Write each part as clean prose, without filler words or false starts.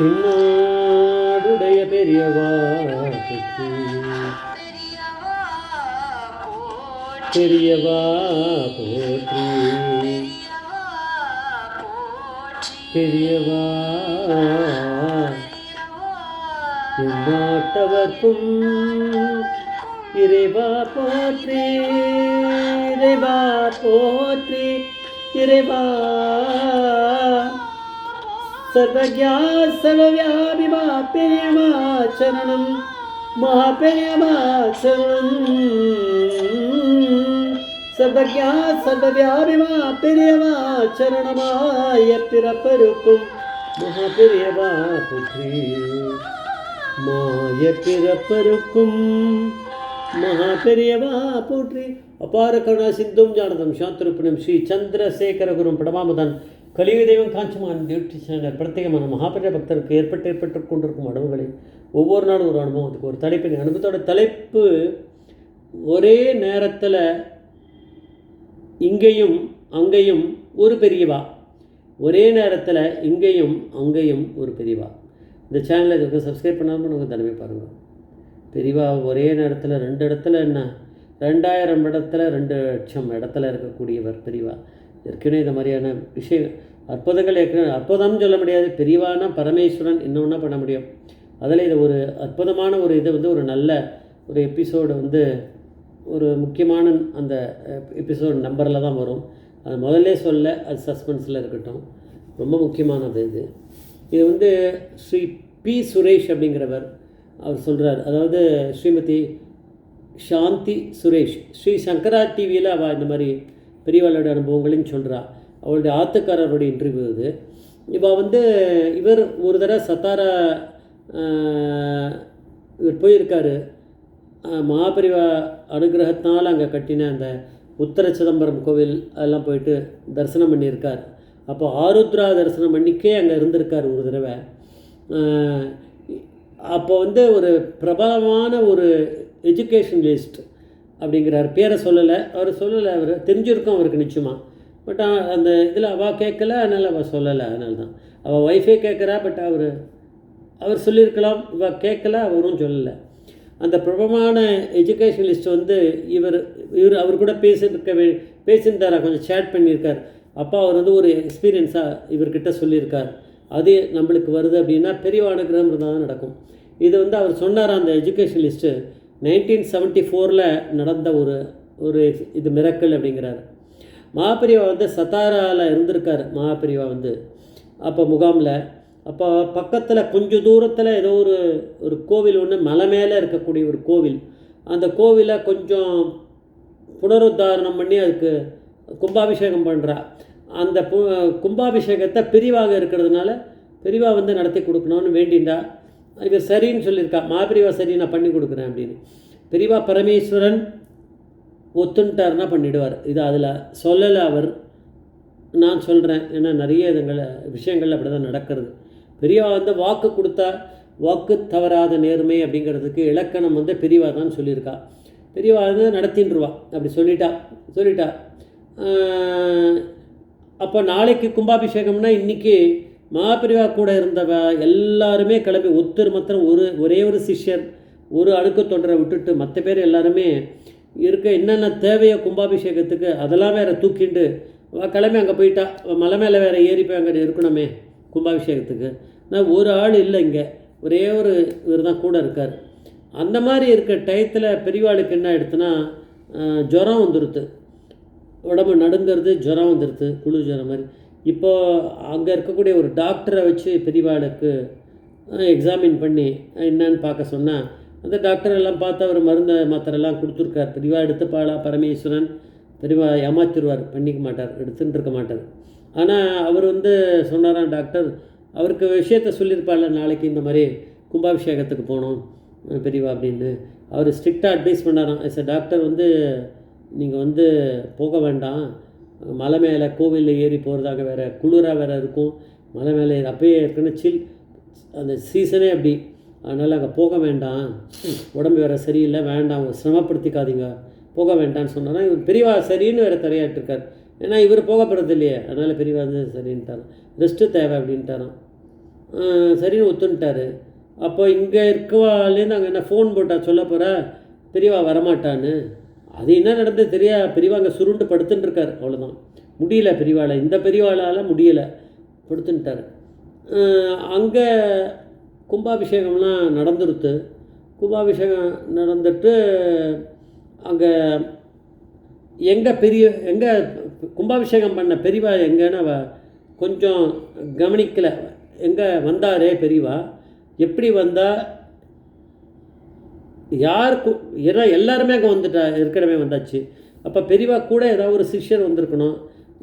தென்னாடுடைய பெரியவா போற்றி, பெரியவா போற்றி, பெரியவா எந்நாட்டவர்க்கும் இறைவா போற்றி, இறைவா போற்றி, இறைவா சர்வஜா சர்வவியாபி மா பெரியவா சரணம், மகாபெரியவா சரணம். சர்வஜா சர்வவியாபி மா பெரியவா சரணமாய பிறப்பருக்கும் மகாபெரியவா போற்றி, மாய பிறப்பருக்கும் மகாபெரியவா போற்றி. அபார கருணா சிந்தும் ஜானதம் சாந்தரூபிணம் ஸ்ரீ சந்திரசேகர குரும் படமாமுதன் கலியுக தெய்வம் காஞ்சமான் டியூட்டி சேனல் பிரத்யேகமான மகாபெரிய பக்தருக்கு ஏற்பட்டு கொண்டிருக்கும் அனுபவங்களை ஒவ்வொரு நாளும் ஒரு அனுபவம், அதுக்கு ஒரு தலைப்பின் அனுபவத்தோட தலைப்பு ஒரே நேரத்தில் இங்கேயும் அங்கேயும் ஒரு பெரியவா, ஒரே நேரத்தில் இங்கேயும் அங்கேயும் ஒரு பெரியவா. இந்த சேனலை இதுக்கு சப்ஸ்கிரைப் பண்ணாமல் நமக்கு தனிமை பாருங்கள். பெரியவா ஒரே நேரத்தில் 2 இடத்துல என்ன 2000 இடத்துல 2 லட்சம் இடத்துல இருக்கக்கூடியவர் பெரியவா. ஏற்கனவே இந்த மாதிரியான விஷயம் அற்புதங்கள் ஏற்கனவே அற்புதம்னு சொல்ல முடியாது, பெரியவானா பரமேஸ்வரன் இன்னொன்னா பண்ண முடியும். அதில் இது ஒரு அற்புதமான ஒரு இது ஒரு நல்ல ஒரு எபிசோடு ஒரு முக்கியமான அந்த எபிசோடு நம்பரில் தான் வரும். அது முதல்ல சொல்ல அது சஸ்பென்ஸில் இருக்கட்டும், ரொம்ப முக்கியமானது இது. இது ஸ்ரீ பி சுரேஷ் அப்படிங்கிறவர் அவர் சொல்கிறார். அதாவது ஸ்ரீமதி சாந்தி சுரேஷ் ஸ்ரீ சங்கரா டிவியில் அவள் இந்த மாதிரி பெரியவாளோட அனுபவங்களையும் சொல்கிறா. அவளுடைய ஆத்துக்காரருடைய இன்டர்வியூ இது. இவர் ஒரு தடவை சத்தாரா இவர் போயிருக்காரு. மகாபெரிவா அனுகிரகத்தினால் அங்கே கட்டின அந்த உத்தர சிதம்பரம் கோவில் அதெல்லாம் போயிட்டு தரிசனம் பண்ணியிருக்கார். அப்போ ஆருத்ரா தரிசனம் பண்ணிக்கே அங்கே இருந்திருக்கார் ஒரு தடவை. அப்போ ஒரு பிரபலமான ஒரு எஜுகேஷனலிஸ்ட் அப்படிங்கிறார். பேரை சொல்லலை, அவர் தெரிஞ்சிருக்கும் அவருக்கு நிச்சயமாக. பட் அந்த இதில் அவள் கேட்கல, அதனால் அவள் சொல்லலை. அதனால தான் அவள் ஒய்ஃபே கேட்குறா. பட் அவர் சொல்லியிருக்கலாம், இவள் கேட்கல, அவரும் சொல்லலை. அந்த பிரபலமான எஜுகேஷனலிஸ்ட் அவர் கூட பேசியிருந்தாரா, கொஞ்சம் சேட் பண்ணியிருக்கார். அப்போ அவர் ஒரு எக்ஸ்பீரியன்ஸாக இவர்கிட்ட சொல்லியிருக்கார். அது நம்மளுக்கு வருது அப்படின்னா பெரிய அனுகிரகம் இருந்தால் தான் நடக்கும். இது அவர் சொன்னார். அந்த எஜுகேஷனலிஸ்ட்டு 1974 நடந்த ஒரு இது மிரக்கல் அப்படிங்கிறார். மகாபெரிவா சத்தாராவில் இருந்திருக்கார். மகாபெரிவா அப்போ முகாமில் அப்போ பக்கத்தில் கொஞ்சம் தூரத்தில் ஏதோ ஒரு கோவில் மலை மேலே இருக்கக்கூடிய ஒரு கோவில். அந்த கோவிலை கொஞ்சம் புனருத்தாரணம் பண்ணி அதுக்கு கும்பாபிஷேகம் பண்ணுறா. அந்த கும்பாபிஷேகத்தை பெரியவாக இருக்கிறதுனால பெரியவா நடத்தி கொடுக்கணும்னு வேண்டிண்டா. இவர் சரின்னு சொல்லியிருக்கா. மகாபெரிவா சரி, நான் பண்ணி கொடுக்குறேன் அப்படின்னு. பெரியவா பரமேஸ்வரன் ஒத்துன்ட்டார்னா பண்ணிவிடுவார். இது அதில் சொல்லலை அவர், நான் சொல்கிறேன். ஏன்னா நிறைய விஷயங்கள் அப்படி தான் நடக்கிறது. பெரியவா வாக்கு கொடுத்தா வாக்கு தவறாத நேர்மை அப்படிங்கிறதுக்கு இலக்கணம் பெரியவா தான் சொல்லியிருக்கா. பெரியவா நடத்தின்றுவா. அப்படி சொல்லிட்டா. அப்போ நாளைக்கு கும்பாபிஷேகம்னா இன்றைக்கி மகாபெரிவா கூட இருந்தவ எல்லாருமே கிளம்பி மாத்திரம் ஒரே ஒரு சிஷ்யர் ஒரு அடுக்கு தொண்டரை விட்டுட்டு மற்ற பேர் எல்லாருமே இருக்க என்னென்ன தேவையோ கும்பாபிஷேகத்துக்கு அதெல்லாம் வேறு தூக்கிண்டு கிளம்பி அங்கே போயிட்டா. மலை மேலே வேறு ஏறி போய் அங்கே இருக்கணுமே கும்பாபிஷேகத்துக்கு. நான் ஒரு ஆள் இல்லை, இங்கே ஒரே ஒரு இவர் தான் கூட இருக்கார். அந்த மாதிரி இருக்க டயத்தில் பெரியவாளுக்கு என்ன ஆகிடுதுன்னா ஜுரம் வந்துடுது, உடம்பு நடுங்கிறது, ஜுரம் வந்துடுது, குளிர் ஜுரம் மாதிரி. இப்போது அங்கே இருக்கக்கூடிய ஒரு டாக்டரை வச்சு பெரியவாளுக்கு எக்ஸாமின் பண்ணி என்னன்னு பார்க்க சொன்னால் அந்த டாக்டர் எல்லாம் பார்த்து அவர் மருந்து மாத்திரெல்லாம் கொடுத்துருக்கார். பெரியவா எடுத்துப்பாளா பரமேஸ்வரன், பெரியவா ஏமாத்திடுவார், பண்ணிக்க மாட்டார், எடுத்துன்னு இருக்க மாட்டார். ஆனால் அவர் சொன்னாராம் டாக்டர், அவருக்கு விஷயத்த சொல்லியிருப்பாள், நாளைக்கு இந்த மாதிரி கும்பாபிஷேகத்துக்கு போகணும் பெரியவா அப்படின்னு. அவர் ஸ்ட்ரிக்டாக அட்வைஸ் பண்ணாராம். எஸ் டாக்டர் நீங்கள் போக வேண்டாம், மலை மேலே கோவிலில் ஏறி போகிறதாக வேறு குளிராக வேறு இருக்கும், மலை மேலே அப்பயே இருக்குன்னு அந்த சீசனே அப்படி, அதனால் அங்கே போக வேண்டாம், உடம்பு வேறு சரியில்லை, வேண்டாம், சிரமப்படுத்திக்காதீங்க, போக வேண்டாம்னு சொன்னாராம். இவர் பெரியவா சரின்னு வேறு தரையாட்டிருக்கார். ஏன்னா இவர் போகப்படுறது இல்லையே, அதனால் பெரியவா சரின்ட்டாராம், ரெஸ்ட்டு தேவை அப்படின்ட்டாராம். சரின்னு ஒத்துன்ட்டார். அப்போ இங்கே இருக்கவாலேருந்து அங்கே என்ன ஃபோன் போட்டால் சொல்ல போகிற பெரியவா வரமாட்டான்னு. அது என்ன நடந்தது பெரியவா அங்கே சுருண்டு படுத்துட்டுருக்கார். அவ்வளோதான், முடியல பெரியவாளால், இந்த பெரியவாளால் முடியலை, படுத்துன்ட்டார். அங்கே கும்பாபிஷேகம்லாம் நடந்துருத்து. கும்பாபிஷேகம் நடந்துட்டு அங்கே எங்கே கும்பாபிஷேகம் பண்ண பெரியவா எங்கேன்னு கொஞ்சம் கவனிக்கலை. எங்கே வந்தாரே பெரியவா, எப்படி வந்தால் ஏன்னா எல்லாருமே அங்கே ஏற்கனவே வந்தாச்சு. அப்போ பெரியவா கூட ஏதாவது ஒரு சிஷ்யர் வந்திருக்கணும்.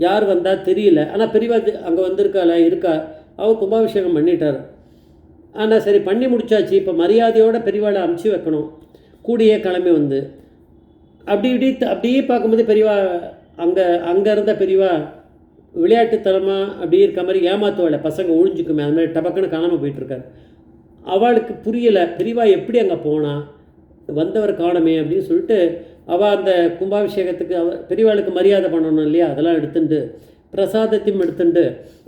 யார் வந்தால் தெரியல. ஆனால் பெரியவா அங்கே இருக்கா. அவர் கும்பாபிஷேகம் பண்ணிட்டார். ஆனால் சரி பண்ணி முடிச்சாச்சு. இப்போ மரியாதையோடு பெரியவாளை அமுச்சு வைக்கணும். கூடியே கிளம்பி வந்து அப்படியே பார்க்கும்போது பெரியவா அங்கே இருந்த பெரியவா விளையாட்டுத்தனமாக அப்படி இருக்க மாதிரி ஏமாத்துவாள். பசங்க ஒழிஞ்சிக்குமே அது மாதிரி டபக்குன்னு காணாமல் போயிட்டுருக்கார். அவளுக்கு புரியலை பெரியவா எப்படி அங்கே போனால், வந்தவர் காணமே அப்படின்னு சொல்லிட்டு அவள் அந்த கும்பாபிஷேகத்துக்கு பெரியவாளுக்கு மரியாதை பண்ணணும் இல்லையா, அதெல்லாம் எடுத்துட்டு பிரசாதத்தையும் எடுத்துட்டு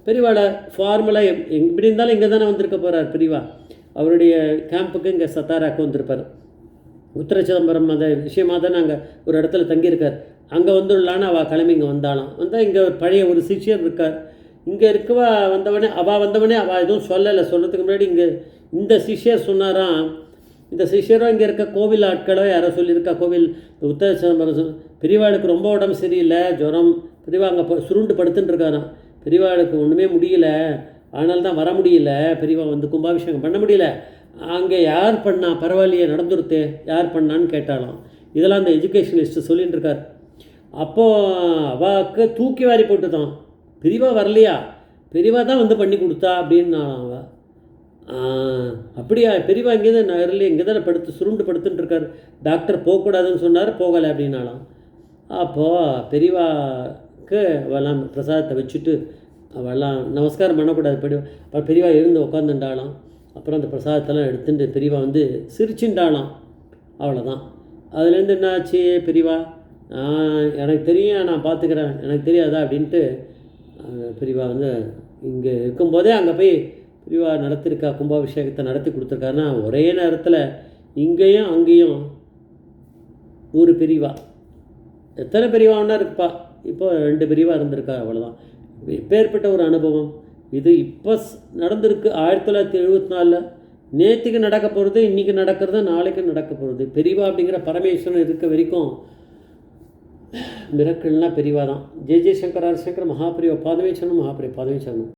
பெரியவாளை ஃபார்மலாக எப்படி இருந்தாலும் இங்கே தானே வந்திருக்க போகிறார் பெரியவா. அவருடைய கேம்புக்கு இங்கே சத்தாராக்கு வந்திருப்பார். உத்தர சிதம்பரம் அந்த விஷயமாக தானே அங்கே ஒரு இடத்துல தங்கியிருக்கார். அங்கே வந்துடலான்னு அவள் கிளம்பி இங்கே வந்தாலும் வந்தால் இங்கே பழைய ஒரு சிஷ்யர் இருக்கார். இங்கே இருக்கவா வந்தவனே அவள் எதுவும் சொல்லலை. சொல்கிறதுக்கு முன்னாடி இந்த சிஷ்யர் சொன்னாராம். இந்த சிஷ்யரோ இங்கே இருக்க கோவில் ஆட்களோ யாரோ சொல்லியிருக்கா. கோவில் உத்தர சிதம்பரம் பெரியவாளுக்கு ரொம்ப உடம்பு சரியில்லை, ஜுரம். பெரியவா அங்கே சுருண்டு படுத்துன்னு இருக்காராம். பெரியவாளுக்கு ஒன்றுமே முடியல, அதனால தான் வர முடியல. பெரியவா வந்து கும்பாபிஷேகம் பண்ண முடியல. அங்கே யார் பண்ணா, பரவாயில்லையே நடந்துருத்தே, யார் பண்ணான்னு கேட்டாலும். இதெல்லாம் அந்த எஜுகேஷனிஸ்ட்டு சொல்லின்னு இருக்கார். அப்போது அவாவுக்கு தூக்கி வாரி போட்டுதான், பெரியவா வரலையா, பெரியவா தான் வந்து பண்ணி கொடுத்தா அப்படின்னு அவள். அப்படியா, பெரியவா இங்கே தான் வரலையே, இங்கே தானே சுருண்டு படுத்துட்டு இருக்கார், டாக்டர் போகக்கூடாதுன்னு சொன்னார், போகலை அப்படின்னாலாம். அப்போது பெரியவாக்கு அவெல்லாம் பிரசாதத்தை வச்சுட்டு அவெல்லாம் நமஸ்காரம் பண்ணக்கூடாது. பெரியவா எழுந்து உட்காந்துட்டாலாம். அப்புறம் அந்த பிரசாதத்தெல்லாம் எடுத்துட்டு பெரியவா வந்து சிரிச்சுட்டாலாம். அவ்வளோதான். அதுலேருந்து என்ன ஆச்சு, பெரியவா எனக்கு தெரியும், நான் பார்த்துக்கிறேன், எனக்கு தெரியாதா அப்படின்ட்டு பெரியவா வந்து இங்கே இருக்கும்போதே அங்கே போய் பெரியவா நடத்திருக்கா, கும்பாபிஷேகத்தை நடத்தி கொடுத்துருக்காருன்னா ஒரே நேரத்தில் இங்கேயும் அங்கேயும் ஒரு பெரியவா. எத்தனை பெரியவான்னா இருப்பா, இப்போ 2 பெரியவா இருந்திருக்கா, அவ்வளோதான். எப்பேற்பட்ட ஒரு அனுபவம் இது. இப்போ நடந்திருக்கு 1974. நேற்றுக்கு நடக்க போகிறது, இன்றைக்கி நடக்கிறது, நாளைக்கு நடக்க போகிறது. பெரியவா அப்படிங்கிற பரமேஸ்வரன் இருக்க வரைக்கும் மிரக்கல்னால் பெரியவா தான். ஜெய ஜெயசங்கர ஹரிசங்கர மகாபெரிவா பாதமே சரணம், மகாபெரிவா பாதமே சரணம்.